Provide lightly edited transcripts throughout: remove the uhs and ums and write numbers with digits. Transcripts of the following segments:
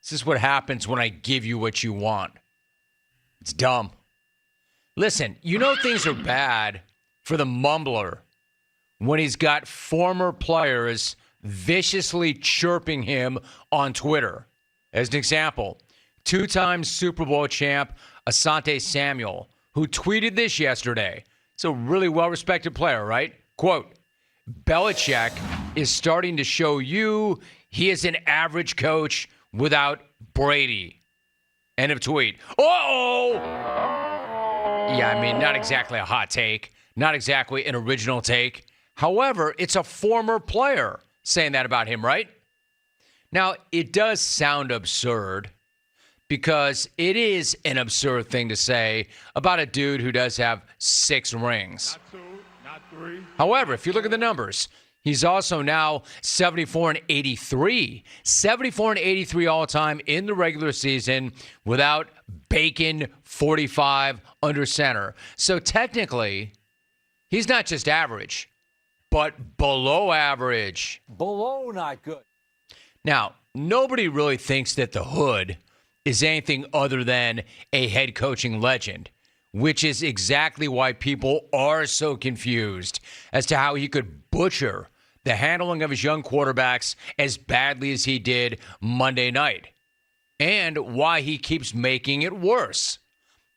This is what happens when I give you what you want. It's dumb. Listen, you know things are bad for the mumbler when he's got former players viciously chirping him on Twitter. As an example, two-time Super Bowl champ Asante Samuel, who tweeted this yesterday. It's a really well-respected player, right? Quote, Belichick is starting to show you he is an average coach without Brady. End of tweet. Uh-oh! Yeah, I mean, not exactly a hot take. Not exactly an original take. However, it's a former player saying that about him, right? Now, it does sound absurd because it is an absurd thing to say about a dude who does have 6 rings. Not 2, not 3. However, if you look at the numbers, he's also now 74-83. 74-83 all-time in the regular season without Bacon 45 under center. So technically, he's not just average, but below average. Below not good. Now, nobody really thinks that the Hood is anything other than a head coaching legend, which is exactly why people are so confused as to how he could butcher the handling of his young quarterbacks as badly as he did Monday night, and why he keeps making it worse.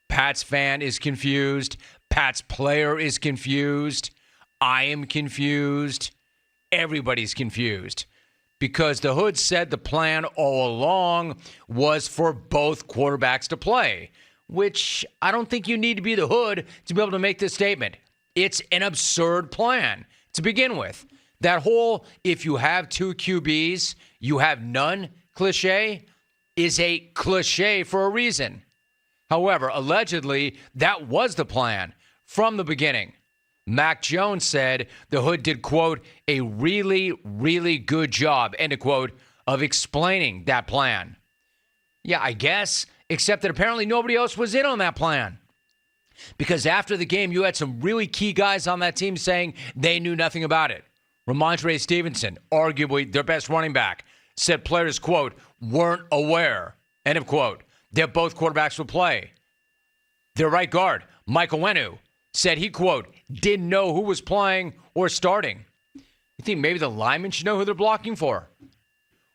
Pat's fan is confused. Pat's player is confused. I am confused. Everybody's confused. Because the Hood said the plan all along was for both quarterbacks to play, which I don't think you need to be the Hood to be able to make this statement. It's an absurd plan to begin with. That whole, if you have 2 QBs, you have none cliche is a cliche for a reason. However, allegedly, that was the plan from the beginning. Mac Jones said the Hood did, quote, a really, really good job, end of quote, of explaining that plan. Yeah, I guess, except that apparently nobody else was in on that plan. Because after the game, you had some really key guys on that team saying they knew nothing about it. Ramondre Stevenson, arguably their best running back, said players, quote, weren't aware, end of quote, that both quarterbacks would play. Their right guard, Michael Wenu, said he, quote, didn't know who was playing or starting. You think maybe the linemen should know who they're blocking for?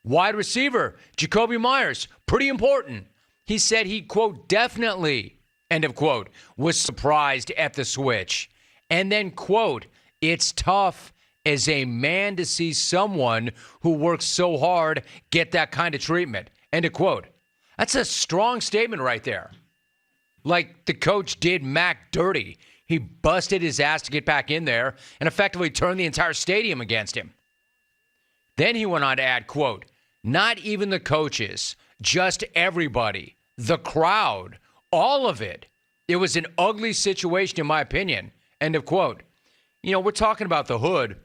Wide receiver, Jacoby Myers, pretty important. He said he, quote, definitely, end of quote, was surprised at the switch. And then, quote, it's tough as a man to see someone who works so hard get that kind of treatment, end of quote. That's a strong statement right there. Like the coach did Mac dirty. He busted his ass to get back in there and effectively turned the entire stadium against him. Then he went on to add, quote, not even the coaches, just everybody, the crowd, all of it. It was an ugly situation, in my opinion, end of quote. You know, we're talking about the Hood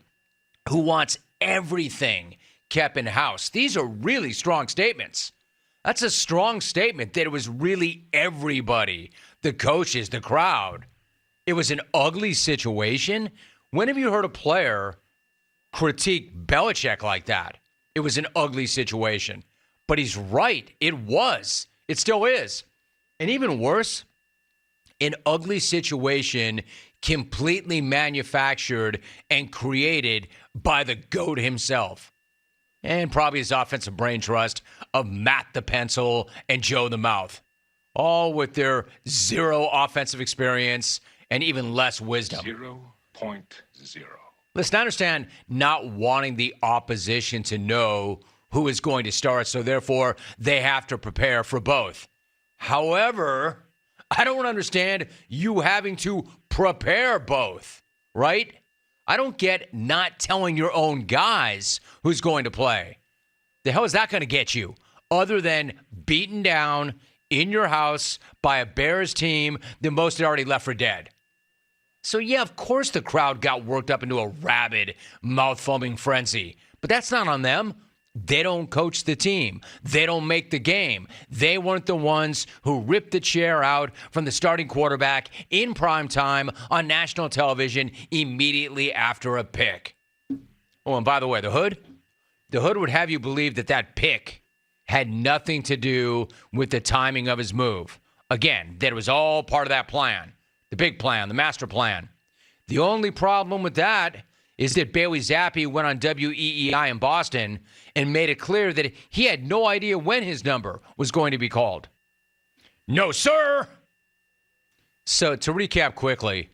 who wants everything kept in house. These are really strong statements. That's a strong statement that it was really everybody, the coaches, the crowd. It was an ugly situation. When have you heard a player critique Belichick like that? It was an ugly situation. But he's right. It was. It still is. And even worse, an ugly situation completely manufactured and created by the GOAT himself. And probably his offensive brain trust of Matt the Pencil and Joe the Mouth. All with their zero offensive experience and even less wisdom. 0.0. Listen, I understand not wanting the opposition to know who is going to start, so therefore they have to prepare for both. However, I don't understand you having to prepare both, right? I don't get not telling your own guys who's going to play. The hell is that going to get you? Other than beaten down in your house by a Bears team that most had already left for dead. So, yeah, of course the crowd got worked up into a rabid, mouth-foaming frenzy. But that's not on them. They don't coach the team. They don't make the game. They weren't the ones who ripped the chair out from the starting quarterback in prime time on national television immediately after a pick. Oh, and by the way, the Hood would have you believe that pick had nothing to do with the timing of his move. Again, that was all part of that plan, the big plan, the master plan. The only problem with that is that Bailey Zappi went on WEEI in Boston and made it clear that he had no idea when his number was going to be called. No, sir. So to recap quickly,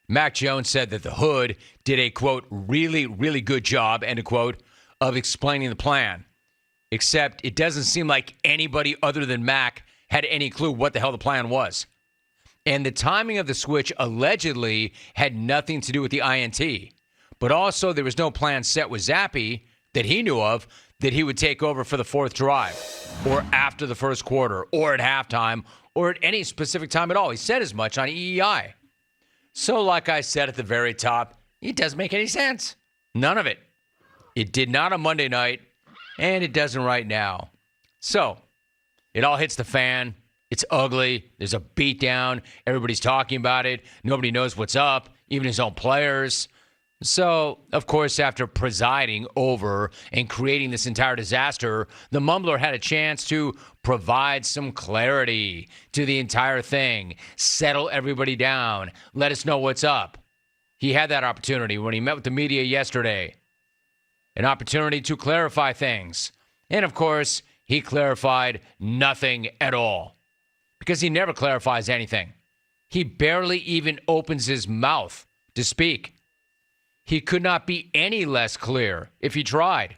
Mac Jones said that the Hood did a, quote, really, really good job, end of quote, of explaining the plan. Except it doesn't seem like anybody other than Mac had any clue what the hell the plan was. And the timing of the switch allegedly had nothing to do with the INT. But also there was no plan set with Zappi that he knew of that he would take over for the fourth drive or after the first quarter or at halftime or at any specific time at all. He said as much on EEI. So like I said at the very top, it doesn't make any sense. None of it. It did not on Monday night, and it doesn't right now. So it all hits the fan. It's ugly. There's a beatdown. Everybody's talking about it. Nobody knows what's up, even his own players. So, of course, after presiding over and creating this entire disaster, the Mumbler had a chance to provide some clarity to the entire thing, settle everybody down, let us know what's up. He had that opportunity when he met with the media yesterday, an opportunity to clarify things. And, of course, he clarified nothing at all because he never clarifies anything. He barely even opens his mouth to speak. He could not be any less clear if he tried.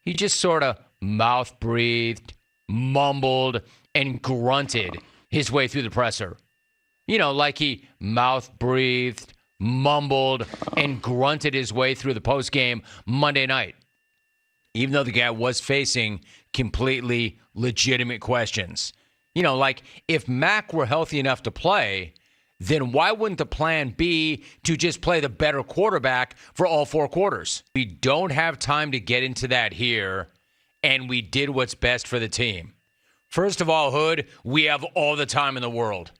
He just sort of mouth-breathed, mumbled, and grunted his way through the presser. You know, like he mouth-breathed, mumbled, and grunted his way through the postgame Monday night, even though the guy was facing completely legitimate questions. You know, like if Mac were healthy enough to play, then why wouldn't the plan be to just play the better quarterback for all four quarters? We don't have time to get into that here, and we did what's best for the team. First of all, Hood, we have all the time in the world.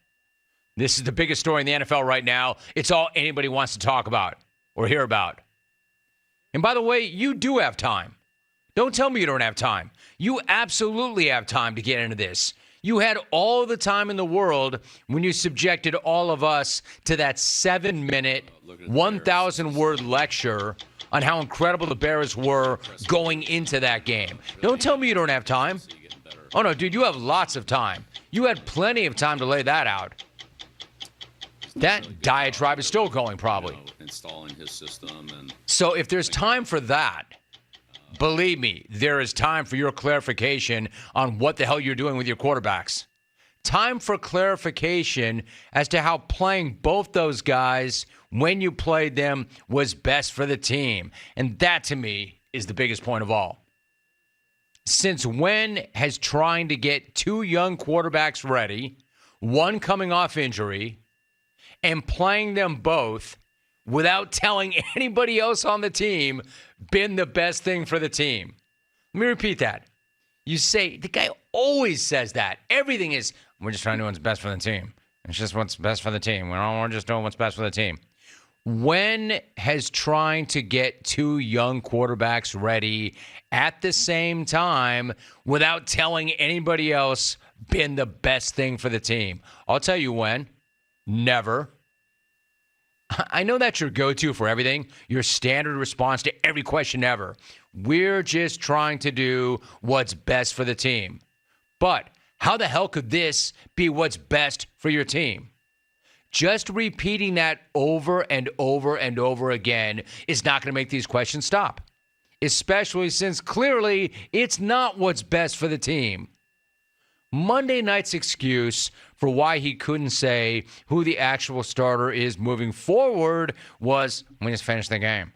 This is the biggest story in the NFL right now. It's all anybody wants to talk about or hear about. And by the way, you do have time. Don't tell me you don't have time. You absolutely have time to get into this. You had all the time in the world when you subjected all of us to that 7-minute, 1,000-word lecture on how incredible the Bears were going into that game. Don't tell me you don't have time. Oh, no, dude, you have lots of time. You had plenty of time to lay that out. That diatribe is still going, probably. Installing his system. So if there's time for that, believe me, there is time for your clarification on what the hell you're doing with your quarterbacks. Time for clarification as to how playing both those guys when you played them was best for the team. And that, to me, is the biggest point of all. Since when has trying to get two young quarterbacks ready, one coming off injury, and playing them both without telling anybody else on the team been the best thing for the team? Let me repeat that. You say, the guy always says that. Everything is, we're just trying to do what's best for the team. It's just what's best for the team. We're just doing what's best for the team. When has trying to get two young quarterbacks ready at the same time without telling anybody else been the best thing for the team? I'll tell you when. Never. I know that's your go-to for everything, your standard response to every question ever. We're just trying to do what's best for the team. But how the hell could this be what's best for your team? Just repeating that over and over and over again is not going to make these questions stop, especially since clearly it's not what's best for the team. Monday night's excuse for why he couldn't say who the actual starter is moving forward was, we just finished the game.